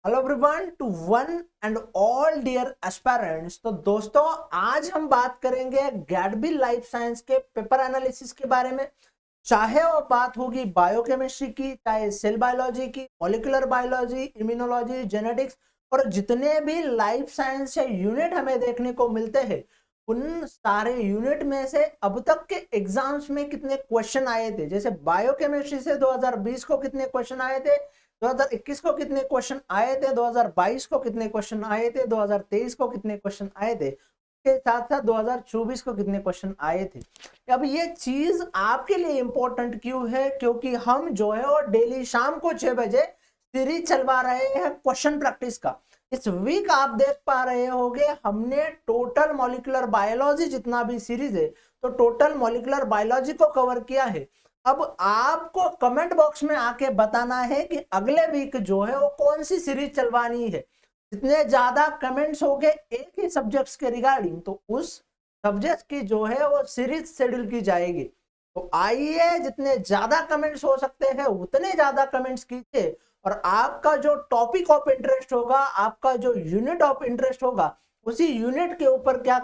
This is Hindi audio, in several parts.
Hello everyone to one and all dear aspirants. तो दोस्तों, आज हम बात करेंगे गैडबी लाइफ साइंस के पेपर एनालिसिस के बारे में। चाहे वो बात होगी बायोकेमिस्ट्री की, चाहे सेल बायोलॉजी की, मॉलिक्यूलर बायोलॉजी, इम्यूनोलॉजी, जेनेटिक्स और जितने भी लाइफ साइंस या यूनिट हमें देखने को मिलते हैं, उन सारे यूनिट में से अब तक के एग्जाम्स में कितने क्वेश्चन आए थे। जैसे बायोकेमिस्ट्री से 2020 को कितने क्वेश्चन आए थे, 2021 को कितने क्वेश्चन आए थे, 2022 को कितने क्वेश्चन आए थे, 2023 को कितने क्वेश्चन आए थे, के साथ साथ 2024 को कितने क्वेश्चन आए थे। अब ये चीज आपके लिए इंपॉर्टेंट क्यों है? क्योंकि हम जो है वो डेली शाम को 6 बजे सीरीज चलवा रहे हैं क्वेश्चन प्रैक्टिस का। इस वीक आप देख पा रहे होंगे हमने टोटल मॉलिक्यूलर बायोलॉजी जितना भी सीरीज है, तो टोटल मॉलिक्यूलर बायोलॉजी को कवर किया है। अब आपको कमेंट बॉक्स में आके बताना है कि अगले वीक जो है वो कौन सी सीरीज चलवानी है। जितने ज्यादा कमेंट्स हो गए एक ही सब्जेक्ट्स के रिगार्डिंग, तो उस सब्जेक्ट की जो है वो सीरीज शेड्यूल की जाएगी। तो आइए, जितने ज्यादा कमेंट्स हो सकते हैं उतने ज्यादा कमेंट्स कीजिए, और आपका जो टॉपिक ऑफ इंटरेस्ट होगा, आपका जो यूनिट ऑफ इंटरेस्ट होगा, उसी यूनिट के ऊपर क्या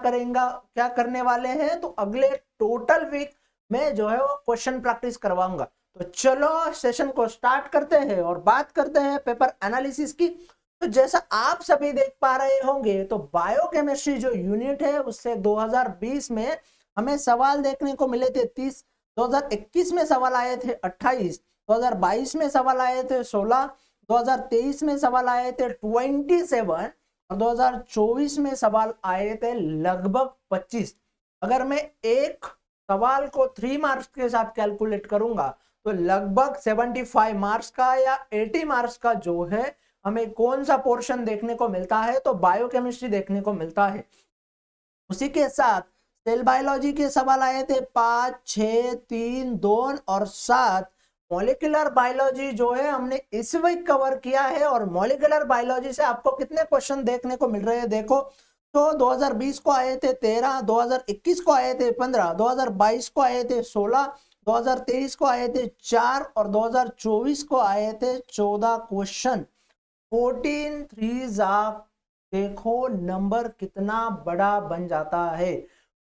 करने वाले हैं, तो अगले टोटल वीक में जो है वो क्वेश्चन प्रैक्टिस करवाऊंगा। तो चलो सेशन को स्टार्ट करते हैं और बात करते हैं पेपर एनालिसिस की। तो जैसा आप सभी देख पा रहे होंगे, तो बायोकेमिस्ट्री जो यूनिट है उससे 2020 में हमें सवाल देखने को मिले थे 30, 2021 में सवाल आए थे 28, 2022 में सवाल आए थे 16, 2023 में सवाल आए थे 27 और 2024 में सवाल आए थे लगभग 25। अगर मैं एक सवाल को 3 मार्क्स के साथ कैलकुलेट करूंगा तो लगभग 75 मार्क्स का या 80 मार्क्स का जो है हमें कौन सा पोर्शन देखने को मिलता है, तो बायोकेमिस्ट्री देखने को मिलता है। उसी के साथ सेल बायोलॉजी के सवाल आए थे 5, 6, 3, 2 और 7। मॉलिक्यूलर बायोलॉजी जो है हमने इस वीक कवर किया है, और मॉलिक्यूलर बायोलॉजी से आपको कितने क्वेश्चन देखने को मिल रहे हैं देखो। तो 2020 को आए थे 13, 2021 को आए थे 15, 2022 को आए थे 16, 2023 को आए थे 4 और 2024 को आए थे 14 क्वेश्चन। 14 3 देखो नंबर कितना बड़ा बन जाता है।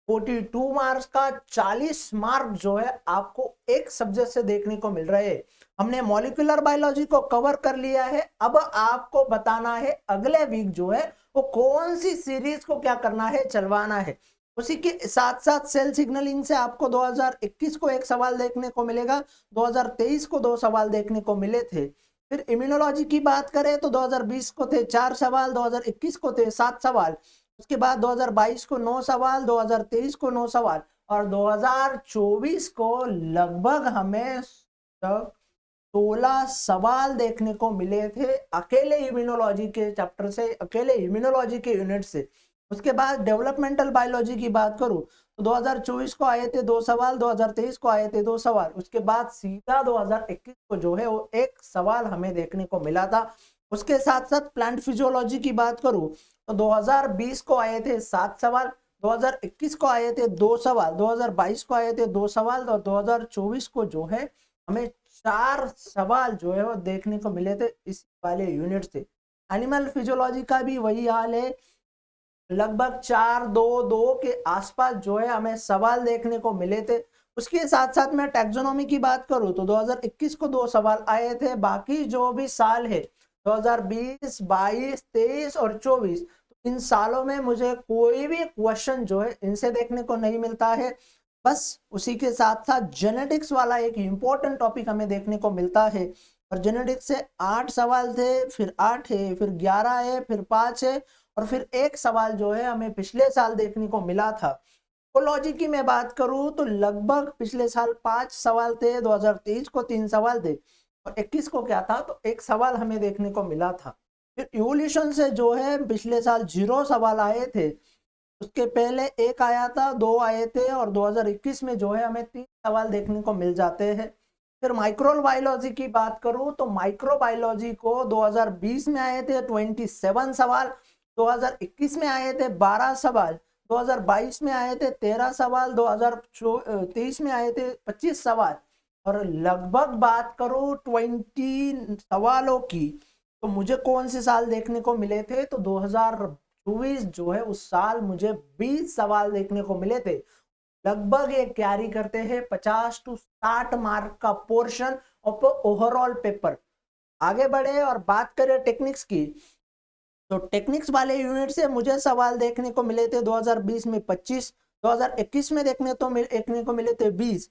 42 मार्क्स का 40 मार्क जो है आपको एक सब्जेक्ट से देखने को मिल रहे हैं। हमने मॉलिक्यूलर बायोलॉजी को कवर कर लिया है। अब आपको बताना है अगले वीक जो है वो कौन सी सीरीज को क्या करना है, चलवाना है। उसी के साथ साथ सेल सिग्नलिंग से आपको 2021 को एक सवाल देखने को मिलेगा, 2023 को 2 सवाल देखने को मिले थे। फिर इम्यूनोलॉजी की बात करें तो 2020 को थे 4 सवाल, 2021 को थे 7 सवाल, उसके बाद 2022 को 9 सवाल, 2023 को 9 सवाल और 2024 को लगभग हमें 16 सवाल देखने को मिले थे अकेले इम्यूनोलॉजी के चैप्टर से, अकेले इम्यूनोलॉजी के यूनिट से। उसके बाद डेवलपमेंटल बायोलॉजी की बात करूं तो 2024 को आए थे 2 सवाल, 2023 को आए थे 2 सवाल, उसके बाद सीधा 2021 को जो है वो एक सवाल हमें देखने को मिला था। उसके साथ साथ प्लांट फिजियोलॉजी की बात करूं तो 2020 को आए थे 7 सवाल, 2021 को आए थे 2 सवाल, 2022 को आए थे 2 सवाल और 2024 को जो है हमें 4 सवाल जो है वो देखने को मिले थे इस वाले यूनिट से। एनिमल फिजियोलॉजी का भी वही हाल है, लगभग 4-2-2 के आसपास जो है हमें सवाल देखने को मिले थे। उसके साथ साथ मैं टैक्सोनॉमी की बात करूं तो 2021 को 2 सवाल आए थे। बाकी जो भी साल है 2020, 22, 23 और 24, तो इन सालों में मुझे कोई भी क्वेश्चन जो है इनसे देखने को नहीं मिलता है। बस उसी के साथ साथ जेनेटिक्स वाला एक इंपॉर्टेंट टॉपिक हमें देखने को मिलता है, और जेनेटिक्स से 8 सवाल थे, फिर 8 है, फिर 11 है, फिर 5 है और फिर एक सवाल जो है हमें पिछले साल देखने को मिला था। इकोलॉजी की मैं बात करूं तो लगभग पिछले साल 5 सवाल थे, 2023 को 3 सवाल थे और 21 को क्या था, तो एक सवाल हमें देखने को मिला था। फिर इवोल्यूशन से जो है पिछले साल 0 सवाल आए थे, उसके पहले एक आया था, 2 आए थे और 2021 में जो है हमें 3 सवाल देखने को मिल जाते हैं। फिर माइक्रोबायोलॉजी की बात करूं तो माइक्रोबायोलॉजी को 2020 में आए थे 27 सवाल, 2021 में आए थे 12 सवाल, 2022 में आए थे 13 सवाल, 2023 में आए थे 25 सवाल। और लगभग बात करूं 20 सवालों की तो मुझे कौन से साल देखने को मिले थे, तो 2024 जो है उस साल मुझे 20 सवाल देखने को मिले थे। लगभग ये कैरी करते हैं 50 to 60 मार्क का पोर्शन ऑफ ओवरऑल पेपर। आगे बढ़े और बात करें टेक्निक्स की, तो टेक्निक्स वाले यूनिट से मुझे सवाल देखने को मिले थे 2020 में 25, 2021 में देखने को मिले थे 20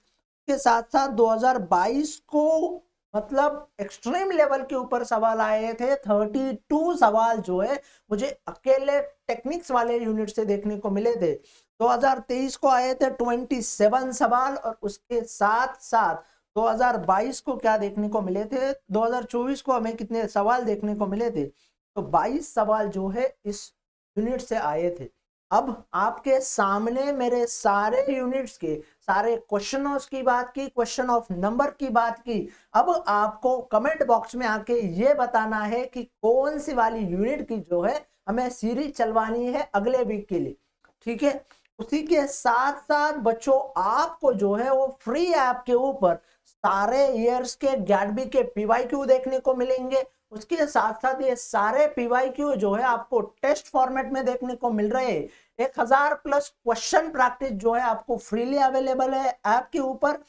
के साथ साथ 2022 को मतलब एक्सट्रीम लेवल के ऊपर सवाल आए थे 32 सवाल जो है मुझे अकेले टेक्निक्स वाले यूनिट से देखने को मिले थे। 2023 को आए थे 27 सवाल और उसके साथ साथ 2022 को क्या देखने को मिले थे, 2024 को हमें कितने सवाल देखने को मिले थे, तो 22 सवाल जो है इस यूनिट से आए थे। अब आपके सामने मेरे सारे यूनिट्स के सारे क्वेश्चनों की बात की, क्वेश्चन ऑफ नंबर की बात की। अब आपको कमेंट बॉक्स में आके ये बताना है कि कौन सी वाली यूनिट की जो है हमें सीरीज चलवानी है अगले वीक के लिए, ठीक है। उसी के साथ साथ बच्चों आपको जो है वो फ्री ऐप के ऊपर सारे ईयर्स के गैडबी के पीवाईक्यू देखने को मिलेंगे। उसके साथ साथ ये सारे पीवाईक्यू जो है आपको टेस्ट फॉर्मेट में देखने को मिल रहे हैं। 1000+ क्वेश्चन प्रैक्टिस जो है आपको फ्रीली अवेलेबल है ऐप के ऊपर।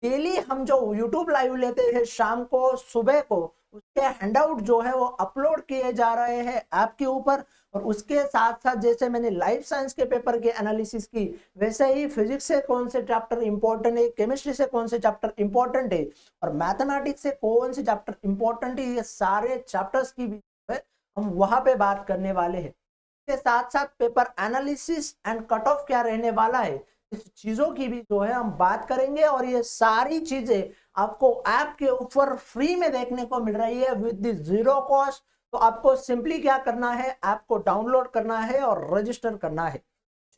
डेली हम जो YouTube लाइव लेते हैं शाम को सुबह को, उसके हैंडआउट जो है वो अपलोड किए जा रहे हैं ऐप के ऊपर। और उसके साथ साथ जैसे मैंने लाइफ साइंस के पेपर के एनालिसिस की, वैसे ही फिजिक्स से कौन से चैप्टर इंपॉर्टेंट है, केमिस्ट्री से कौन से चैप्टर इंपॉर्टेंट है और मैथमेटिक्स से कौन से चैप्टर इंपॉर्टेंट है, ये सारे चैप्टर्स की भी हम वहां पे बात करने वाले हैं। इसके साथ साथ paper analysis and cut off क्या रहने वाला है, इस चीजों की भी जो है हम बात करेंगे। और ये सारी चीजें आपको ऐप के ऊपर फ्री में देखने को मिल रही है विद द जीरो कॉस्ट। तो आपको सिंपली क्या करना है, ऐप को डाउनलोड करना है और रजिस्टर करना है।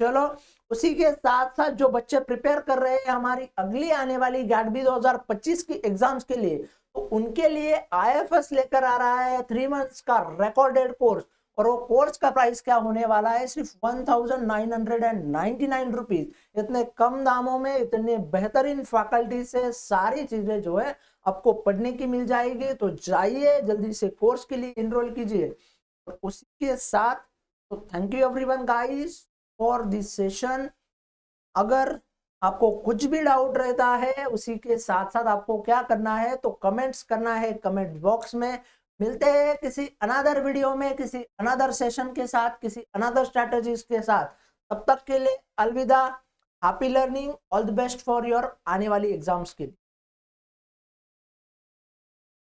चलो, उसी के साथ साथ जो बच्चे प्रिपेयर कर रहे हैं हमारी अगली आने वाली गैडबी 2025 की एग्जाम्स के लिए, तो उनके लिए IFS लेकर आ रहा है 3 मंथ्स का रिकॉर्डेड कोर्स। और वो कोर्स का प्राइस क्या होने वाला है, सिर्फ 1999 रुपीज। इतने कम दामों में इतने बेहतरीन फैकल्टी से सारी चीजें जो है आपको पढ़ने की मिल जाएगी। तो जाइए जल्दी से कोर्स के लिए इनरोल कीजिए। और उसी के साथ तो thank you everyone guys for this session. अगर आपको कुछ भी डाउट रहता है, उसी के साथ साथ आपको क्या करना है, तो कमेंट्स करना है कमेंट बॉक्स में। मिलते हैं किसी अनदर वीडियो में, किसी अनदर सेशन के साथ, किसी अनदर स्ट्रेटजीज के साथ। तब तक के लिए अलविदा, happy learning, all the best for your आने वाली एग्जाम्स के लिए।